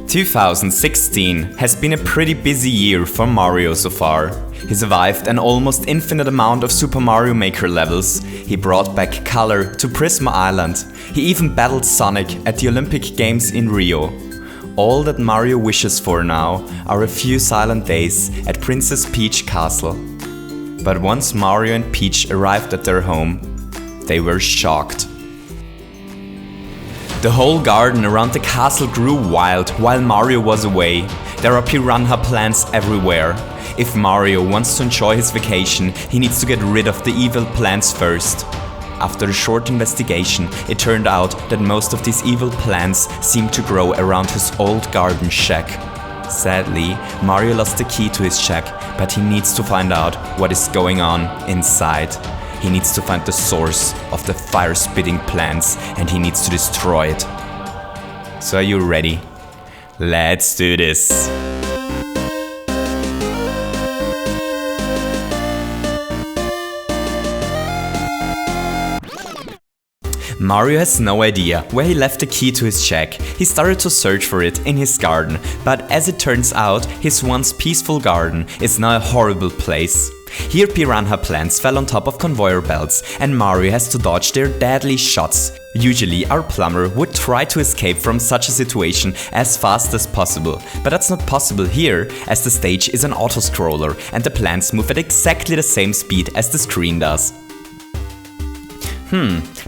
2016 has been a pretty busy year for Mario so far. He survived an almost infinite amount of Super Mario Maker levels, he brought back color to Prisma Island, he even battled Sonic at the Olympic Games in Rio. All that Mario wishes for now are a few silent days at Princess Peach Castle. But once Mario and Peach arrived at their home, they were shocked. The whole garden around the castle grew wild while Mario was away. There are piranha plants everywhere. If Mario wants to enjoy his vacation, he needs to get rid of the evil plants first. After a short investigation, it turned out that most of these evil plants seem to grow around his old garden shack. Sadly, Mario lost the key to his shack, but he needs to find out what is going on inside. He needs to find the source of the fire-spitting plants and he needs to destroy it. So are you ready? Let's do this! Mario has no idea where he left the key to his shack. He started to search for it in his garden, but as it turns out, his once peaceful garden is now a horrible place. Here piranha plants fell on top of conveyor belts and Mario has to dodge their deadly shots. Usually our plumber would try to escape from such a situation as fast as possible, but that's not possible here as the stage is an auto-scroller and the plants move at exactly the same speed as the screen does.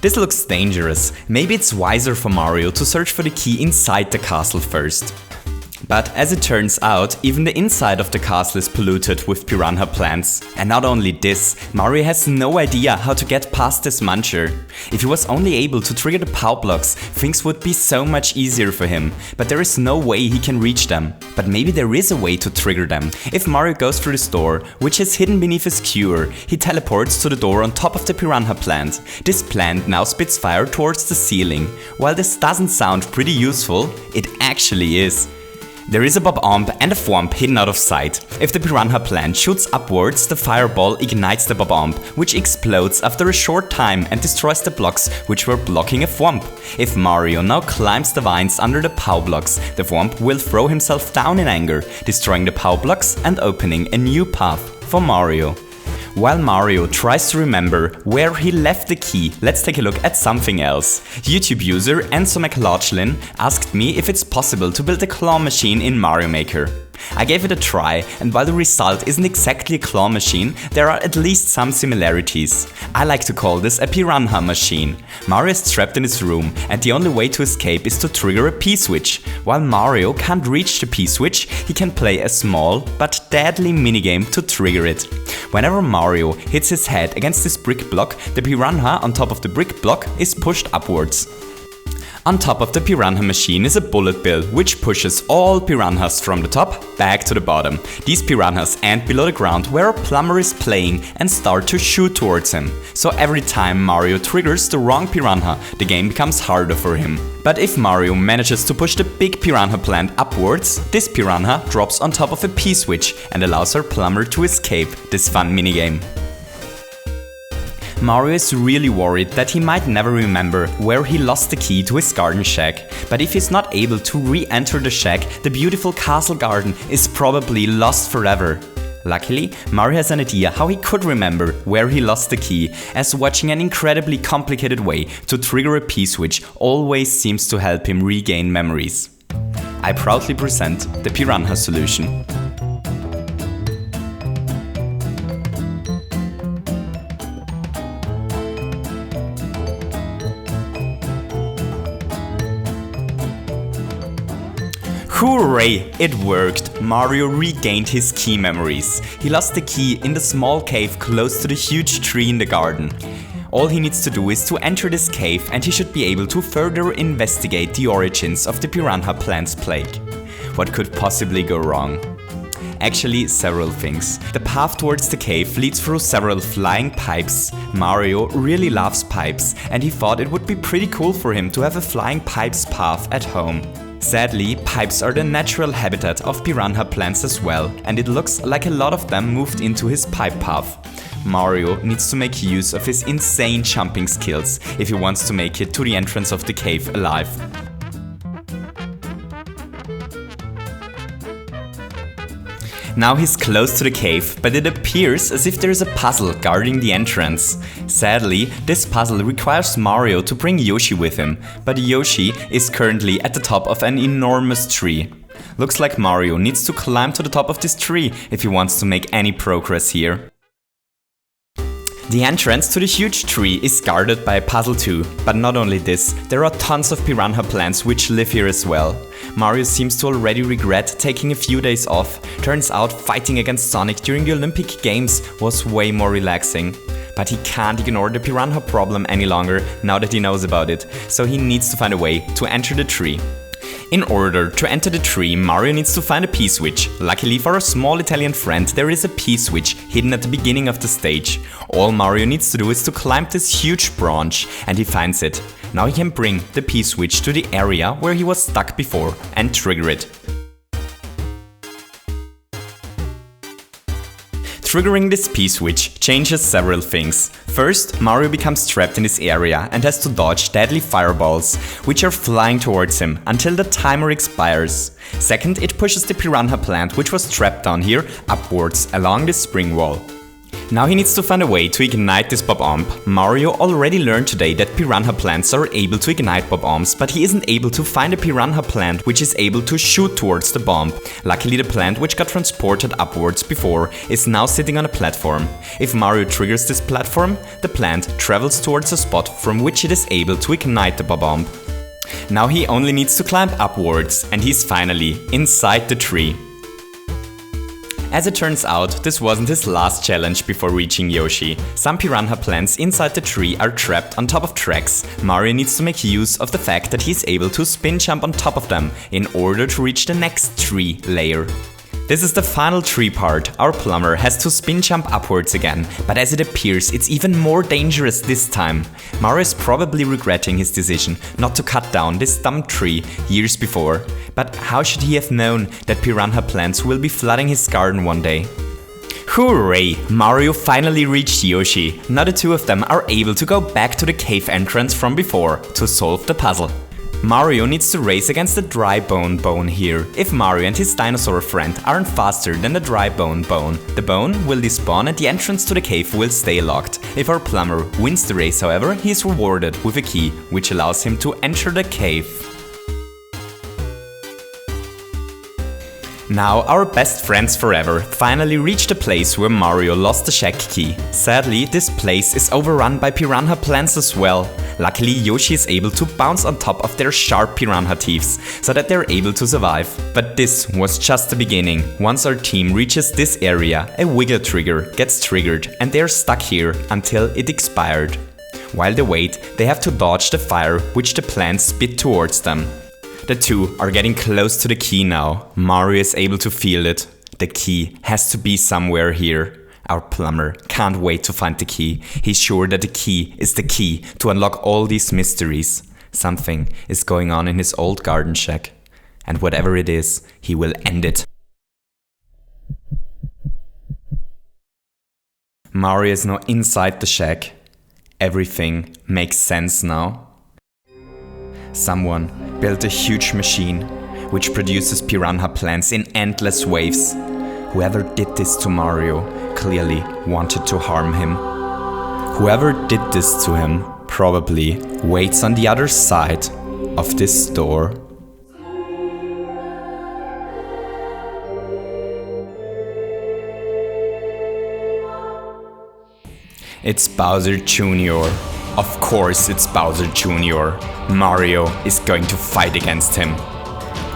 This looks dangerous. Maybe it's wiser for Mario to search for the key inside the castle first. But as it turns out, even the inside of the castle is polluted with piranha plants. And not only this, Mario has no idea how to get past this muncher. If he was only able to trigger the POW blocks, things would be so much easier for him. But there is no way he can reach them. But maybe there is a way to trigger them. If Mario goes through this door, which is hidden beneath his cure, he teleports to the door on top of the piranha plant. This plant now spits fire towards the ceiling. While this doesn't sound pretty useful, it actually is. There is a bob-omb and a thwomp hidden out of sight. If the piranha plant shoots upwards, the fireball ignites the bob-omb, which explodes after a short time and destroys the blocks which were blocking a thwomp. If Mario now climbs the vines under the POW blocks, the thwomp will throw himself down in anger, destroying the POW blocks and opening a new path for Mario. While Mario tries to remember where he left the key, let's take a look at something else. YouTube user Enzo McLaughlin asked me if it's possible to build a claw machine in Mario Maker. I gave it a try, and while the result isn't exactly a claw machine, there are at least some similarities. I like to call this a piranha machine. Mario is trapped in his room, and the only way to escape is to trigger a P-switch. While Mario can't reach the P-switch, he can play a small but deadly minigame to trigger it. Whenever Mario hits his head against this brick block, the piranha on top of the brick block is pushed upwards. On top of the piranha machine is a bullet bill, which pushes all piranhas from the top back to the bottom. These piranhas end below the ground where a plumber is playing and start to shoot towards him. So every time Mario triggers the wrong piranha, the game becomes harder for him. But if Mario manages to push the big piranha plant upwards, this piranha drops on top of a P-switch and allows our plumber to escape this fun minigame. Mario is really worried that he might never remember where he lost the key to his garden shack. But if he's not able to re-enter the shack, the beautiful castle garden is probably lost forever. Luckily, Mario has an idea how he could remember where he lost the key, as watching an incredibly complicated way to trigger a P-switch always seems to help him regain memories. I proudly present the Piranha solution. Hooray! It worked! Mario regained his key memories. He lost the key in the small cave close to the huge tree in the garden. All he needs to do is to enter this cave and he should be able to further investigate the origins of the piranha plants plague. What could possibly go wrong? Actually, several things. The path towards the cave leads through several flying pipes. Mario really loves pipes and he thought it would be pretty cool for him to have a flying pipes path at home. Sadly, pipes are the natural habitat of piranha plants as well, and it looks like a lot of them moved into his pipe path. Mario needs to make use of his insane jumping skills if he wants to make it to the entrance of the cave alive. Now he's close to the cave, but it appears as if there is a puzzle guarding the entrance. Sadly, this puzzle requires Mario to bring Yoshi with him, but Yoshi is currently at the top of an enormous tree. Looks like Mario needs to climb to the top of this tree if he wants to make any progress here. The entrance to the huge tree is guarded by a puzzle too, but not only this, there are tons of piranha plants which live here as well. Mario seems to already regret taking a few days off. Turns out fighting against Sonic during the Olympic Games was way more relaxing. But he can't ignore the piranha problem any longer now that he knows about it, so he needs to find a way to enter the tree. In order to enter the tree, Mario needs to find a P-switch. Luckily for our small Italian friend, there is a P-switch hidden at the beginning of the stage. All Mario needs to do is to climb this huge branch, and he finds it. Now he can bring the P-switch to the area where he was stuck before and trigger it. Triggering this P-switch changes several things. First, Mario becomes trapped in this area and has to dodge deadly fireballs, which are flying towards him until the timer expires. Second, it pushes the piranha plant, which was trapped down here, upwards along this spring wall. Now he needs to find a way to ignite this bob-omb. Mario already learned today that piranha plants are able to ignite bob-ombs, but he isn't able to find a piranha plant which is able to shoot towards the bomb. Luckily the plant which got transported upwards before is now sitting on a platform. If Mario triggers this platform, the plant travels towards a spot from which it is able to ignite the bob-omb. Now he only needs to climb upwards and he's finally inside the tree. As it turns out, this wasn't his last challenge before reaching Yoshi. Some piranha plants inside the tree are trapped on top of tracks. Mario needs to make use of the fact that he's able to spin jump on top of them in order to reach the next tree layer. This is the final tree part. Our plumber has to spin jump upwards again, but as it appears, it's even more dangerous this time. Mario is probably regretting his decision not to cut down this dumb tree years before. But how should he have known that piranha plants will be flooding his garden one day? Hooray! Mario finally reached Yoshi. Now the two of them are able to go back to the cave entrance from before to solve the puzzle. Mario needs to race against the dry bone here. If Mario and his dinosaur friend aren't faster than the dry bone, the bone will despawn and the entrance to the cave will stay locked. If our plumber wins the race, however, he is rewarded with a key, which allows him to enter the cave. Now our best friends forever finally reached the place where Mario lost the shack key. Sadly, this place is overrun by piranha plants as well. Luckily, Yoshi is able to bounce on top of their sharp piranha teeth, so that they're able to survive. But this was just the beginning. Once our team reaches this area, a wiggle trigger gets triggered and they're stuck here until it expired. While they wait, they have to dodge the fire which the plants spit towards them. The two are getting close to the key now. Mario is able to feel it. The key has to be somewhere here. Our plumber can't wait to find the key. He's sure that the key is the key to unlock all these mysteries. Something is going on in his old garden shack. And whatever it is, he will end it. Mario is now inside the shack. Everything makes sense now. Someone built a huge machine which produces piranha plants in endless waves. Whoever did this to Mario clearly wanted to harm him. Whoever did this to him probably waits on the other side of this door. It's Bowser Jr. Of course it's Bowser Jr. Mario is going to fight against him.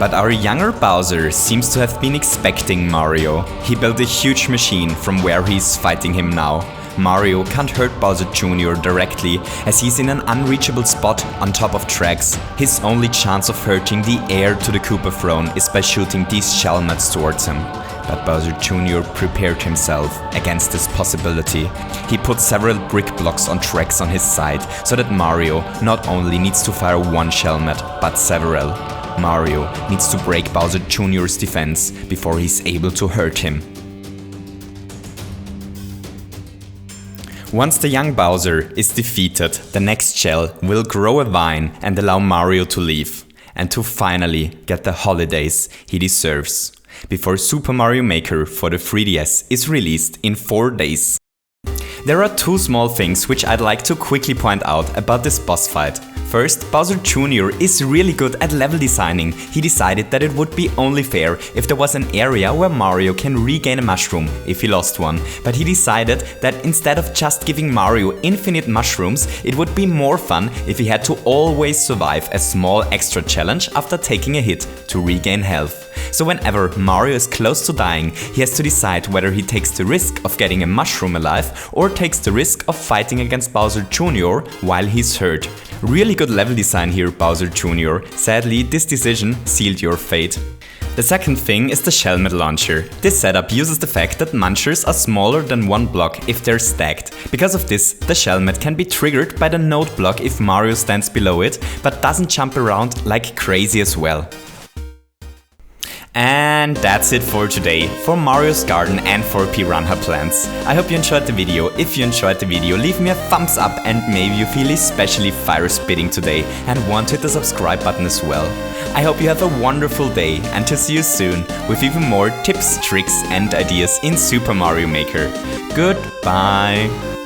But our younger Bowser seems to have been expecting Mario. He built a huge machine from where he's fighting him now. Mario can't hurt Bowser Jr. directly as he's in an unreachable spot on top of tracks. His only chance of hurting the heir to the Koopa throne is by shooting these shell nuts towards him. But Bowser Jr. prepared himself against this possibility. He put several brick blocks on tracks on his side so that Mario not only needs to fire one shell nut, but several. Mario needs to break Bowser Jr.'s defense before he's able to hurt him. Once the young Bowser is defeated, the next shell will grow a vine and allow Mario to leave, and to finally get the holidays he deserves. before Super Mario Maker for the 3DS is released in 4 days. There are 2 small things which I'd like to quickly point out about this boss fight. First, Bowser Jr. is really good at level designing. He decided that it would be only fair if there was an area where Mario can regain a mushroom if he lost one. But he decided that instead of just giving Mario infinite mushrooms, it would be more fun if he had to always survive a small extra challenge after taking a hit to regain health. So whenever Mario is close to dying, he has to decide whether he takes the risk of getting a mushroom alive or takes the risk of fighting against Bowser Jr. while he's hurt. Really good level design here, Bowser Jr. Sadly, this decision sealed your fate. The second thing is the Shelmet launcher. This setup uses the fact that munchers are smaller than 1 block if they're stacked. Because of this, the Shelmet can be triggered by the node block if Mario stands below it, but doesn't jump around like crazy as well. And that's it for today, for Mario's Garden and for Piranha Plants. I hope you enjoyed the video. If you enjoyed the video, leave me a thumbs up, and maybe you feel especially fire spitting today and want to hit the subscribe button as well. I hope you have a wonderful day, and to see you soon with even more tips, tricks and ideas in Super Mario Maker. Goodbye!